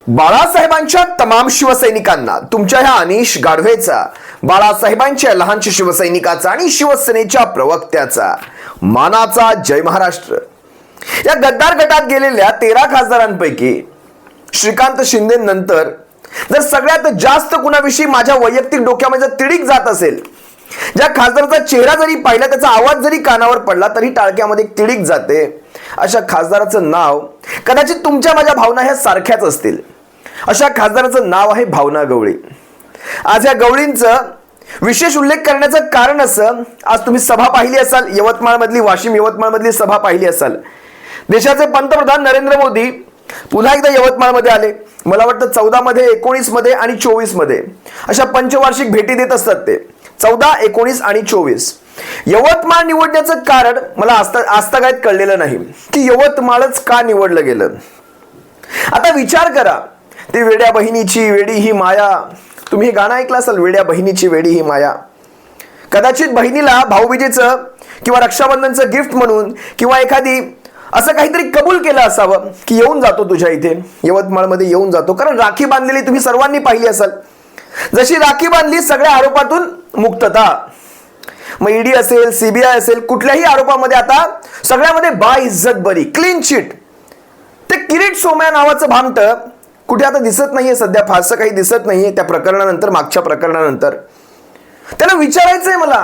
बाळासाहेबांच्या तमाम शिवसैनिकांना तुमच्या ह्या अनिश गाढवेचा, बाळासाहेबांच्या लहानशा शिवसैनिकाचा आणि शिवसेनेच्या प्रवक्त्याचा मानाचा जय महाराष्ट्र. या गद्दार गटात गेलेल्या 13 खासदारांपैकी श्रीकांत शिंदे नंतर जर सगळ्यात जास्त कुणाविषयी माझ्या वैयक्तिक डोक्यामध्ये तिडीक जात असेल, ज्या खासदाराचा चेहरा जरी पाहिला, त्याचा आवाज जरी कानावर पडला तरी टाळक्यामध्ये तिडीक जाते, अशा खासदाराचं नाव, कदाचित तुमच्या माझ्या भावना ह्या सारख्याच असतील, अशा खासदाराचं नाव आहे भावना गवळी. आज या गवळींचं विशेष उल्लेख करण्याचं कारण असं, आज तुम्ही सभा पाहिली असाल, यवतमाळमधली, वाशिम यवतमाळमधली सभा पाहिली असाल. देशाचे पंतप्रधान नरेंद्र मोदी पुन्हा एकदा यवतमाळमध्ये आले. मला वाटतं 14 मध्ये, 19 मध्ये आणि 24 मध्ये अशा पंचवार्षिक भेटी देत असतात ते. 14, 19 आणि 24 यवतमाळ निवडण्याचं कारण मला आजतागायत कळलेलं नाही की यवतमाळच का निवडलं गेलं. आता विचार करा, ती वेड्या बहिणीची वेडी ही माया, तुम्ही हे गाणं ऐकलं असाल, वेड्या बहिणीची वेडी ही माया. कदाचित बहिणीला भाऊबीजेचं किंवा रक्षाबंधनचं गिफ्ट म्हणून किंवा एखादी असं काहीतरी कबूल केलं असावं की येऊन जातो तुझ्या इथे, यवतमाळमध्ये येऊन जातो. कारण राखी बांधलेली तुम्ही सर्वांनी पाहिली असाल. जशी राखी बांधली, सगळ्या आरोपातून मुक्तता. मग ईडी असेल, सीबीआय असेल, कुठल्याही आरोपामध्ये आता सगळ्यामध्ये बाइज्जत बरी, क्लीन चिट. ते किरीट सोमया नावाचं भामटं कुठे आता दिसत नाहीये, सध्या फारसं काही दिसत नाहीये त्या प्रकरणानंतर, मागच्या प्रकरणानंतर. त्याला विचारायचंय मला,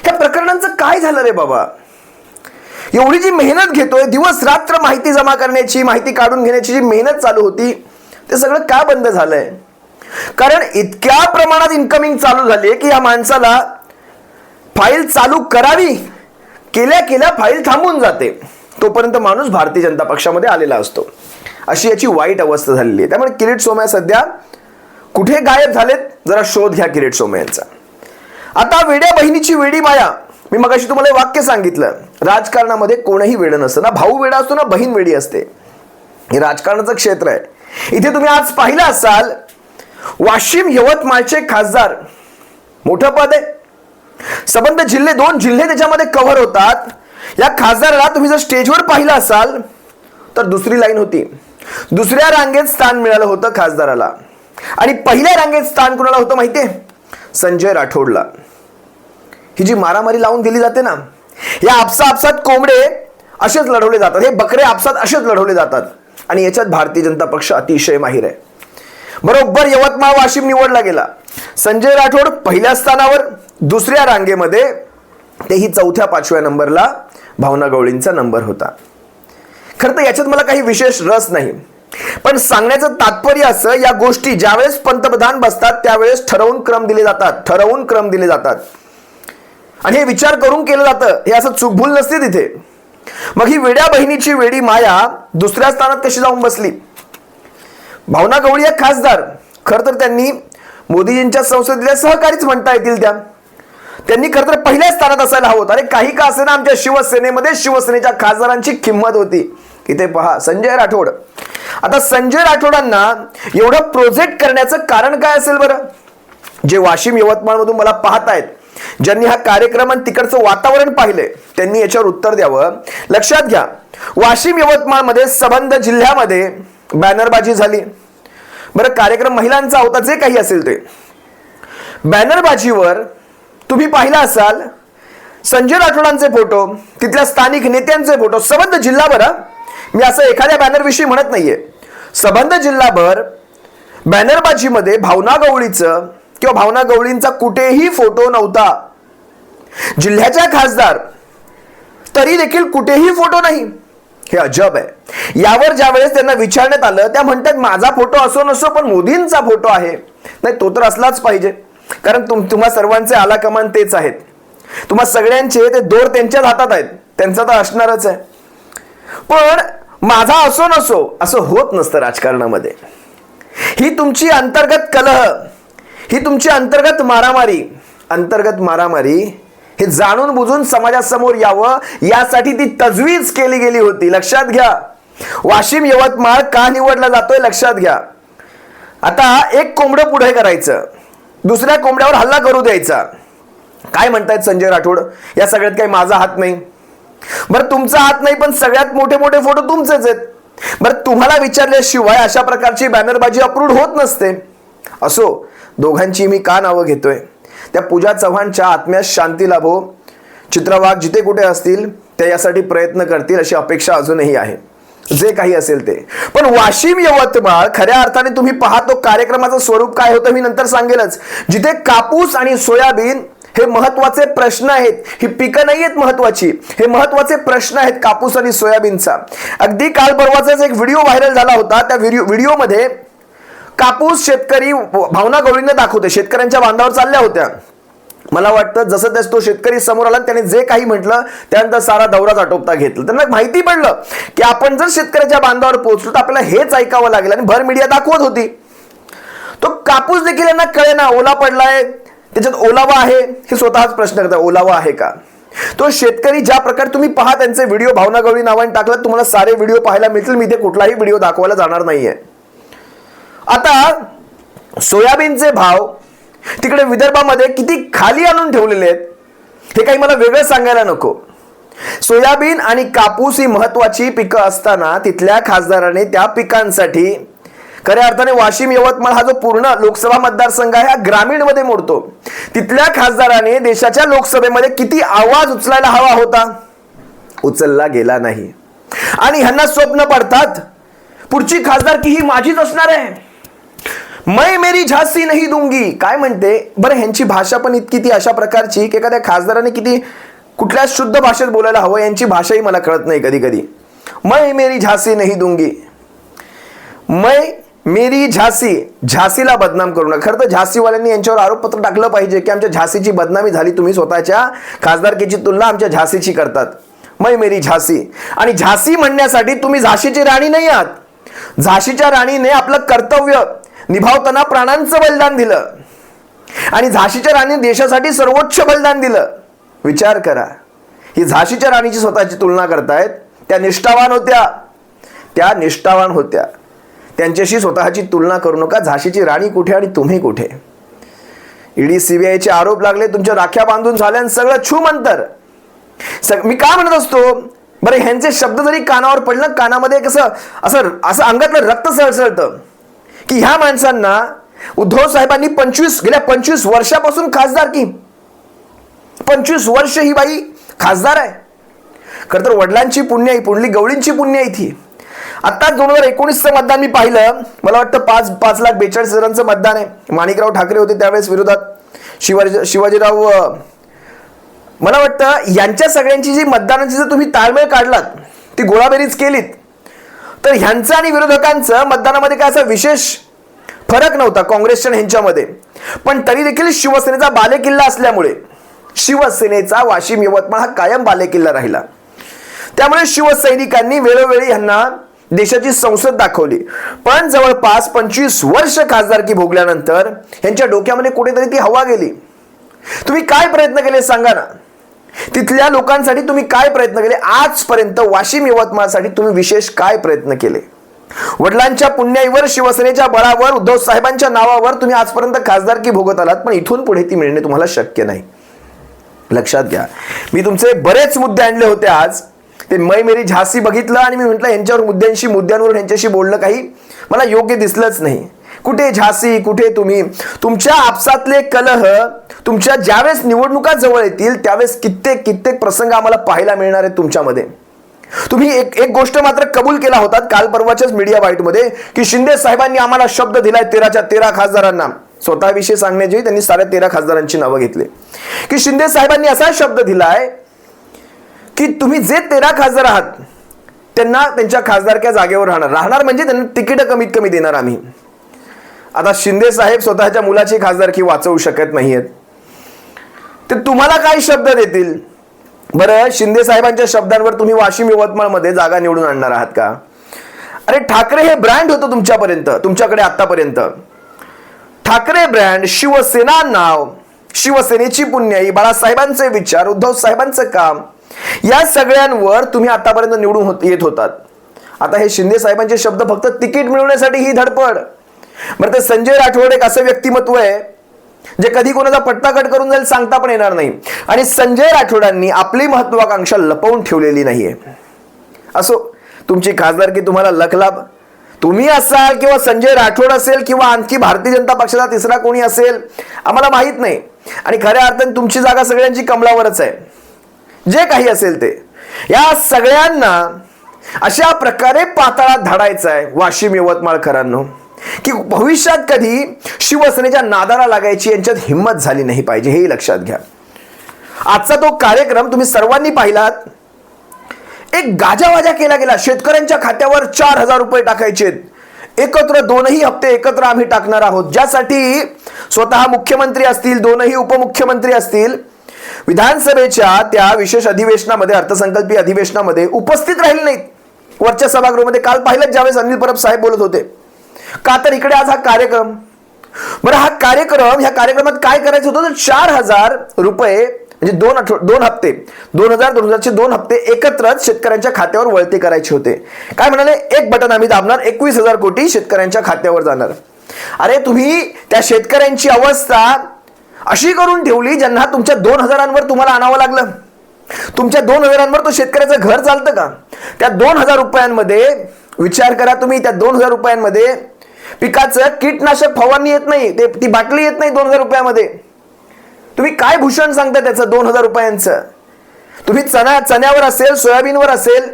ह्या प्रकरणांचं काय झालं रे बाबा? एवढी जी मेहनत घेतोय, दिवस रात्र माहिती जमा करण्याची, माहिती काढून घेण्याची जी मेहनत चालू होती, ते सगळं का बंद झालंय? कारण इतक्या प्रमाणात इन्कमिंग चालू झाली की या माणसाला फाईल चालू करावी, केल्या केल्या फाईल थांबून जाते. तोपर्यंत माणूस भारतीय जनता पक्षामध्ये आलेला असतो. अशी याची वाईट अवस्था झालेली आहे. त्यामुळे किरीट सोमया सध्या कुठे गायब झालेत, जरा शोध घ्या किरीट सोमयांचा. आता वेड्या बहिणीची वेडी माया, मी मगाशी तुम्हाला हे वाक्य सांगितलं. राजकारणामध्ये कोणीही वेड नसतं, ना भाऊ वेडा असतो ना बहीण वेडी असते. हे राजकारणाचं क्षेत्र आहे. इथे तुम्ही आज पाहिलं असाल, वाशिम यवतमाळचे खासदार, मोठं पद आहे, संबंध जिल्हे, 2 जिल्हे त्याच्यामध्ये कव्हर होतात. या खासदाराला तुम्ही जर स्टेजवर पाहिलं असाल तर दुसरी लाईन होती, दुसऱ्या रांगेत स्थान मिळालं होतं खासदाराला. आणि पहिल्या रांगेत स्थान कुणाला होतं माहितीये? संजय राठोडला. ही जी मारामारी लावून दिली जाते ना, या आपसात कोंबडे असेच लढवले जातात, हे बकरे आपसात असेच लढवले जातात. आणि याच्यात भारतीय जनता पक्ष अतिशय माहिर आहे. बरोबर यवतमाळ वाशिम निवडला गेला. संजय राठोड पहिल्या स्थानावर, दुसऱ्या रांगेमध्ये तेही 4थ्या 5व्या नंबरला भावना गवळींचा नंबर होता. खरं तर याच्यात मला काही विशेष रस नाही, पण सांगण्याचं तात्पर्य असं, या गोष्टी ज्यावेळेस पंतप्रधान बसतात त्यावेळेस ठरवून क्रम दिले जातात. आणि हे विचार करून केलं जातं, हे असं चुकभूल नसते तिथे. मग ही वेड्या बहिणीची वेडी माया दुसऱ्या स्थानात कशी जाऊन बसली? भावना गवळी या खासदार, खरं तर त्यांनी मोदीजींच्या संसदेला सहकारीच म्हणता येतील. त्यांनी खरं तर पहिल्या स्थानात असायला हवं. अरे काही का असेना, आमच्या शिवसेनेमध्ये शिवसेनेच्या खासदारांची किंमत होती. इथे पहा, संजय राठोड. आता संजय राठोडांना एवढं प्रोजेक्ट करण्याचं कारण काय असेल बरं? जे वाशिम यवतमाळ मधून मला पाहतायत, ज्यांनी हा कार्यक्रम आणि तिकडचं वातावरण पाहिलंय, त्यांनी याच्यावर उत्तर द्यावं. लक्षात घ्या, वाशिम यवतमाळ मध्ये संबंध जिल्ह्यामध्ये बॅनरबाजी झाली. बरं, कार्यक्रम महिलांचा होता, जे काही असेल ते. बॅनरबाजीवर तुम्ही पाहिला असाल संजय राठोडांचे फोटो, तिथल्या स्थानिक नेत्यांचे फोटो, संबंध जिल्हाभर. मी असं एखाद्या बॅनर विषयी म्हणत नाहीये, संबंध जिल्हाभर बॅनरबाजीमध्ये भावना गवळीचं किंवा भावना गवळींचा कुठेही फोटो नव्हता. जिल्ह्याच्या खासदार तरी देखील कुठेही फोटो नाही. हे अजब आहे. यावर ज्यावेळेस त्यांना विचारण्यात आलं, त्या म्हणतात माझा फोटो असो नसो पण मोदींचा फोटो आहे. नाही, तो तर असलाच पाहिजे, कारण तुम्हा सर्वांचे आला कमान तेच आहेत. तुम्हा सगळ्यांचे ते दोर त्यांच्याच हातात आहेत, त्यांचा तर असणारच आहे. पण माझा असो नसो असं होत नसतं राजकारणामध्ये. ही तुमची अंतर्गत कलह, ही तुमची अंतर्गत मारामारी हे जाणून बुजून समाजासमोर यावं यासाठी ती तजवीज केली गेली होती. लक्षात घ्या, वाशिम यवतमाळ का निवडला जातोय लक्षात घ्या. आता एक कोंबडं पुढे करायचं, दुसऱ्या कोंबड्यावर हल्ला करू द्यायचा. काय म्हणतायत संजय राठोड, या सगळ्यात काही माझा हात नाही. बरं, तुमचा हात नाही, पण सगळ्यात मोठे मोठे फोटो तुमचेच आहेत. बरं, तुम्हाला विचारल्याशिवाय अशा प्रकारची बॅनरबाजी अप्रूव्ड होत नसते. असो, दोघांची मी का नावं घेतोय? त्या पूजा चव्हाणच्या आत्म्यास शांती लाभो. चित्रा वाघ जिथे कुठे असतील ते यासाठी प्रयत्न करतील अशी अपेक्षा अजूनही आहे, जे काही असेल ते. पण वाशिम यवतमाळ खऱ्या अर्थाने तुम्ही पाहतो कार्यक्रमाचं स्वरूप काय होतं मी नंतर सांगेलच. जिथे कापूस आणि सोयाबीन हे महत्वाचे प्रश्न आहेत, ही पिकं नाही आहेत महत्वाची, हे महत्वाचे प्रश्न आहेत कापूस आणि सोयाबीनचा. अगदी काल परवाचाच एक व्हिडिओ व्हायरल झाला होता. त्या व्हिडिओमध्ये कापूस शेतकरी भावना गवळीने दाखवते, शेतकऱ्यांच्या बांधावर चालल्या होत्या. मला वाटतं जसं त्यास तो शेतकरी समोर आला त्याने जे काही म्हटलं त्यानंतर सारा दौराच आटोपता घेतला. त्यांना माहिती पडलं की आपण जर शेतकऱ्याच्या बांधावर पोहोचलो तर आपल्याला हेच ऐकावं लागेल, आणि भर मीडिया दाखवत होती. तो कापूस देखील यांना कळेना, ओला पडलाय, त्याच्यात ओलावा आहे, हे स्वतःच प्रश्न करतात, ओलावा आहे का? तो शेतकरी ज्या प्रकारे तुम्ही पहा त्यांचे व्हिडिओ भावना गवळी नावाने टाकलं, तुम्हाला सारे व्हिडिओ पाहायला मिळतील. मी इथे कुठलाही व्हिडिओ दाखवायला जाणार नाहीये. आता सोयाबीनचे भाव तिकडे विदर्भामध्ये किती खाली आणून ठेवलेले आहेत हे काही मला वेगळं सांगायला नको. सोयाबीन आणि कापूस ही महत्वाची पिकं असताना तिथल्या खासदाराने त्या पिकांसाठी खऱ्या अर्थाने वाशिम यवतमाळ हा जो पूर्ण लोकसभा मतदारसंघ आहे हा ग्रामीण मध्ये मोडतो. तिथल्या खासदाराने देशाच्या लोकसभेमध्ये किती आवाज उचलायला हवा होता, उचलला गेला नाही. आणि ह्यांना स्वप्न पडतात पुढची खासदारकी ही माझीच असणार आहे, मैं मेरी झांसी नहीं दूंगी. काय म्हणते बरं? ह्यांची भाषा पण इतकी ती अशा प्रकारची की एखाद्या खासदाराने किती कुठल्या शुद्ध भाषेत बोलायला हवं यांची भाषाही मला कळत नाही कधी कधी. मैं मेरी झांसी नहीं दूंगी, मैं मेरी झांसी, झांसीला बदनाम करू नका. खरं तर झांसीवाल्यांनी यांच्यावर आरोपपत्र टाकलं पाहिजे की आमच्या झांसीची बदनामी झाली, तुम्ही स्वतःच्या खासदारकीची तुलना आमच्या झांसीची करतात. मैं मेरी झांसी, आणि झांसी म्हणण्यासाठी तुम्ही झाशीची राणी नाही आहात. झाशीच्या राणीने आपलं कर्तव्य निभावताना प्राणांचं बलिदान दिलं, आणि झाशीच्या राणीने देशासाठी सर्वोच्च बलिदान दिलं. विचार करा, ही झाशीच्या राणीची स्वतःची तुलना करतायत. त्या निष्ठावान होत्या, त्या निष्ठावान होत्या, त्यांच्याशी स्वतःची तुलना करू नका. झाशीची राणी कुठे आणि तुम्ही कुठे? ईडी सीबीआयचे आरोप लागले, तुमच्या राख्या बांधून झाल्या, सगळं छूमंतर. मी काय म्हणत असतो बरं, ह्यांचे शब्द जरी कानावर पडलं, कानामध्ये कसं असं असं अंगातलं रक्त सळसळतं की ह्या माणसांना उद्धव साहेबांनी गेल्या 25 वर्षापासून खासदार की 25 वर्ष ही बाई खासदार आहे. खरं तर वडिलांची पुण्य आहे, पुंडलिक गवळींची पुण्य आहे ती. आता 2019चं मतदान मी पाहिलं, मला वाटतं 5,42,000 मतदान आहे. माणिकराव ठाकरे होते त्यावेळेस विरोधात, शिवाजीराव, मला वाटतं यांच्या सगळ्यांची जी मतदानाची जर तुम्ही ताळमेळ काढलात, ती गोळाबेरीज केलीत, तर ह्यांचं आणि विरोधकांचं मतदानामध्ये काय असा विशेष फरक नव्हता काँग्रेसच्या ह्यांच्यामध्ये. पण तरी देखील शिवसेनेचा बालेकिल्ला असल्यामुळे शिवसेनेचा वाशिम यवतमाळ हा कायम बालेकिल्ला राहिला. त्यामुळे शिवसैनिकांनी वेळोवेळी ह्यांना देशाची संसद दाखवली. पण जवळपास 25 वर्ष खासदारकी भोगल्यानंतर ह्यांच्या डोक्यामध्ये कुठेतरी ती हवा गेली. तुम्ही काय प्रयत्न केले सांगा ना? तिथल्या लोकांसाठी तुम्ही काय प्रयत्न केले आजपर्यंत? वाशिम यवतमाळसाठी तुम्ही विशेष काय प्रयत्न केले? वडिलांच्या पुण्याईवर, शिवसेनेच्या बळावर, उद्धव साहेबांच्या नावावर तुम्ही आजपर्यंत खासदारकी भोगत आलात, पण इथून पुढे ती मिळणे तुम्हाला शक्य नाही. लक्षात घ्या, मी तुमचे बरेच मुद्दे आणले होते आज. ते मै मेरी झांसी बघितलं आणि मी म्हटलं यांच्यावर मुद्द्यांवर यांच्याशी बोलणं काही मला योग्य दिसलंच नाही. कुठे झांसी, कुठे तुम्ही? तुमच्या आपसातले कलह तुमच्या ज्यावेळेस निवडणुका जवळ येतील त्यावेळेस कित्येक प्रसंग आम्हाला पाहायला मिळणार आहेत तुमच्यामध्ये. तुम्ही एक गोष्ट मात्र कबूल केला होता काल परवाच्याच मीडिया बाईटमध्ये की शिंदे साहेबांनी आम्हाला शब्द दिलाय 13च्या 13 खासदारांना. स्वतःविषयी सांगण्याची त्यांनी साऱ्या 13 खासदारांची नावं घेतली की शिंदे साहेबांनी असा शब्द दिलाय की तुम्ही जे 13 खासदार आहात त्यांना त्यांच्या खासदारक्या जागेवर राहणार म्हणजे त्यांना तिकीट कमीत कमी देणार आम्ही. आता शिंदे साहेब स्वतःच्या मुलाची खासदारकी वाचवू शकत नाहीयेत, ते तुम्हाला काय शब्द देतील? बरं, शिंदे साहेबांच्या शब्दांवर तुम्ही वाशिम यवतमाळ मध्ये जागा निवडून आणणार आहात का? अरे ठाकरे हे ब्रँड होतं तुमच्यापर्यंत, तुमच्याकडे आतापर्यंत. ठाकरे ब्रँड, शिवसेना नाव, शिवसेनेची पुण्याई, बाळासाहेबांचे विचार, उद्धव साहेबांचं काम, या सगळ्यांवर तुम्ही आतापर्यंत निवडून येत होतात. आता हे शिंदे साहेबांचे शब्द फक्त तिकीट मिळवण्यासाठी ही धडपड. बरं, ते संजय राठोड एक असं व्यक्तिमत्व आहे जे कधी कोणाचा पट्टा कट करून जाईल सांगता पण येणार नाही. आणि संजय राठोडांनी आपली महत्वाकांक्षा लपवून ठेवलेली नाहीये. असो, तुमची खासदारकी तुम्हाला लखलाभ. तुम्ही असाल किंवा संजय राठोड असेल किंवा आणखी भारतीय जनता पक्षाचा तिसरा कोणी असेल आम्हाला माहित नाही. आणि खऱ्या अर्थाने तुमची जागा सगळ्यांची कमलावरच आहे. जे काही असेल ते या सगळ्यांना अशा प्रकारे पाताळात धाडायचं आहे वाशिम यवतमाळकरांनो, की भविष्यात कधी शिवसेनेच्या नादाला लागायची यांच्यात हिंमत झाली नाही पाहिजे, हेही लक्षात घ्या. आजचा तो कार्यक्रम तुम्ही सर्वांनी पाहिलात. एक गाजावाजा केला गेला. शेतकऱ्यांच्या खात्यावर 4,000 रुपये टाकायचे एकत्र, दोनही हप्ते एकत्र आम्ही टाकणार आहोत, ज्यासाठी स्वतः मुख्यमंत्री असतील, दोनही उपमुख्यमंत्री असतील, विधानसभेच्या त्या विशेष अधिवेशनामध्ये, अर्थसंकल्पीय अधिवेशनामध्ये उपस्थित राहिले नाहीत. वरच्या सभागृहामध्ये काल पाहिलं ज्यावेळेस अनिल परब साहेब बोलत होते. का तर इकडे आज हा कार्यक्रम. बरं, हा कार्यक्रम, ह्या कार्यक्रमात काय करायचं होतं तर 4,000 रुपये म्हणजे दोन हप्ते 2,000चे 2 हप्ते एकत्रच शेतकऱ्यांच्या खात्यावर वळते करायचे होते. काय म्हणाले, एक बटन आम्ही दाबणार, 21,000 कोटी शेतकऱ्यांच्या खात्यावर जाणार. अरे तुम्ही त्या शेतकऱ्यांची अवस्था अशी करून ठेवली ज्यांना तुमच्या 2,000वर तुम्हाला आणावं लागलं. तुमच्या 2,000वर तो शेतकऱ्याचं घर चालतं का? त्या 2,000 रुपयांमध्ये विचार करा तुम्ही, त्या 2,000 रुपयांमध्ये पिकाचं कीटनाशक फवारणी येत नाही, ती बाटली येत नाही 2,000 रुपयामध्ये. तुम्ही काय भूषण सांगता त्याचं 2,000 रुपयांचं? तुम्ही चण्यावर असेल, सोयाबीनवर असेल,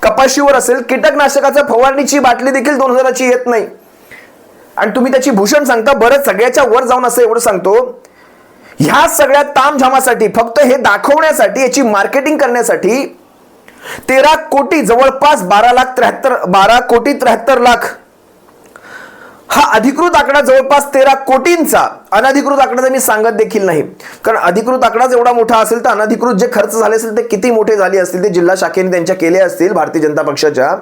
कपाशीवर असेल, कीटकनाशकाचं फवारणीची बाटली देखील 2,000ची येत नाही आणि तुम्ही त्याची भूषण सांगता. बरं, सगळ्याच्या वर जाऊन असं एवढं सांगतो, ह्या सगळ्या तामझामासाठी, फक्त हे दाखवण्यासाठी, याची मार्केटिंग करण्यासाठी 13 कोटी, जवळपास 12 कोटी 73 लाख हा अधिकृत आकडा, जवळपास 13 कोटींचा. अनधिकृत आकडा तर मी सांगत देखील नाही, कारण अधिकृत आकडाच एवढा मोठा असेल तर अनधिकृत जे खर्च झाले असेल ते किती मोठे झाले असतील, ते जिल्हा शाखेने त्यांच्या केले असतील भारतीय जनता पक्षाच्या,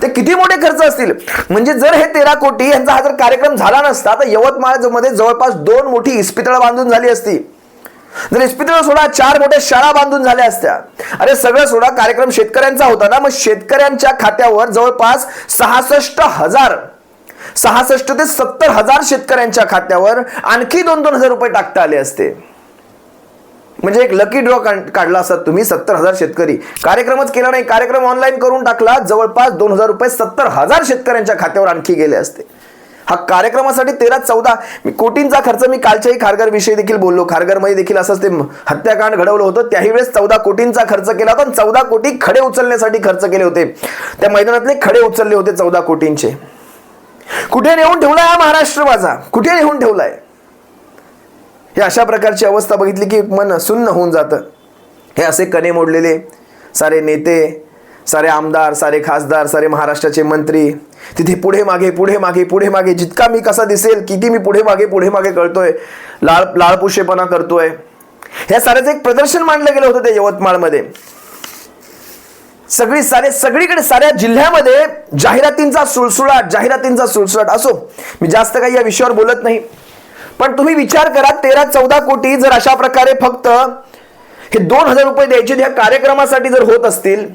ते किती मोठे खर्च असतील. म्हणजे जर हे 13 कोटी यांचा हा जर कार्यक्रम झाला नसता तर यवतमाळमध्ये जवळपास 2 मोठी इस्पितळं बांधून झाली असती. जर इस्पितळं सोडा, 4 मोठ्या शाळा बांधून झाल्या असत्या. अरे सगळं सोडा, कार्यक्रम शेतकऱ्यांचा होता ना, मग शेतकऱ्यांच्या खात्यावर जवळपास 66 ते 70,000 शेतकऱ्यांच्या खात्यावर आणखी 2,000 रुपये टाकता आले असते. म्हणजे एक लकी ड्रॉ काढला असता तुम्ही. 70,000 शेतकरी, कार्यक्रमच केला नाही, कार्यक्रम ऑनलाईन करून टाकला, जवळपास 2,000 रुपये 70,000 शेतकऱ्यांच्या खात्यावर आणखी गेले असते. हा कार्यक्रमासाठी 13-14 कोटींचा खर्च. मी कालच्याही खारघर विषयी देखील बोललो. खारघरमध्ये देखील असंच ते हत्याकांड घडवलं होतं, त्याही वेळेस 14 कोटींचा खर्च केला होता. 14 कोटी खडे उचलण्यासाठी खर्च केले होते. त्या मैदानातले खडे उचलले होते 14 कोटींचे. कुठे नेऊन ठेवलाय हा महाराष्ट्र माझा? कुठे नेऊन ठेवलाय? हे अशा प्रकारची अवस्था बघितली की मन सुन्न होऊन जातं. हे असे कणे मोडलेले सारे नेते, सारे आमदार, सारे खासदार, सारे महाराष्ट्राचे मंत्री तिथे पुढे मागे जितका मी कसा दिसेल, किती मी पुढे मागे कळतोय, लाळपुशेपणा करतोय, ह्या साऱ्याचं एक प्रदर्शन मांडलं गेलं होतं त्या यवतमाळमध्ये. सगळीकडे साऱ्या जिल्ह्यामध्ये जाहिरातींचा सुळसुळाट असो. मी जास्त काही या विषयावर बोलत नाही, पण तुम्ही विचार करा, 13-14 कोटी जर अशा प्रकारे फक्त हे 2,000 रुपये द्यायचे ह्या कार्यक्रमासाठी जर होत असतील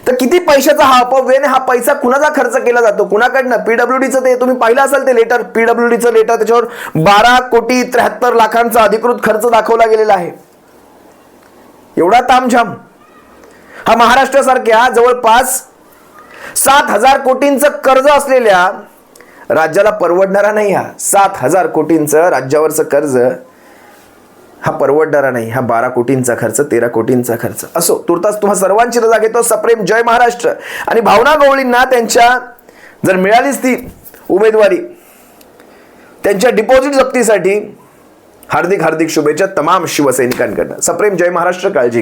तर किती पैशाचा हा अपव्यय, हा पैसा कुणाचा खर्च केला जातो, कुणाकडनं? पीडब्ल्यूडीचं. ते तुम्ही पाहिलं असेल ते लेटर, पीडब्ल्यूडीचं लेटर, त्याच्यावर 12 कोटी 73 लाखांचा अधिकृत खर्च दाखवला गेलेला आहे. एवढा तामझाम हा महाराष्ट्रासारख्या जवळपास 7,000 कोटींचं कर्ज असलेल्या राज्याला परवडणारा नाही. हा 7,000 कोटींचं राज्यावरचं कर्ज हा परवडणारा नाही. हा 12 कोटींचा खर्च, 13 कोटींचा खर्च. असो, तुर्तास तुम्हा सर्वांची रजा घेतो. सप्रेम जय महाराष्ट्र. आणि भावना गवळींना त्यांच्या जर मिळालीच ती उमेदवारी, त्यांच्या डिपॉझिट जप्तीसाठी हार्दिक शुभेच्छा तमाम शिवसैनिकांकडनं. सप्रेम जय महाराष्ट्र. काळजी घ्या.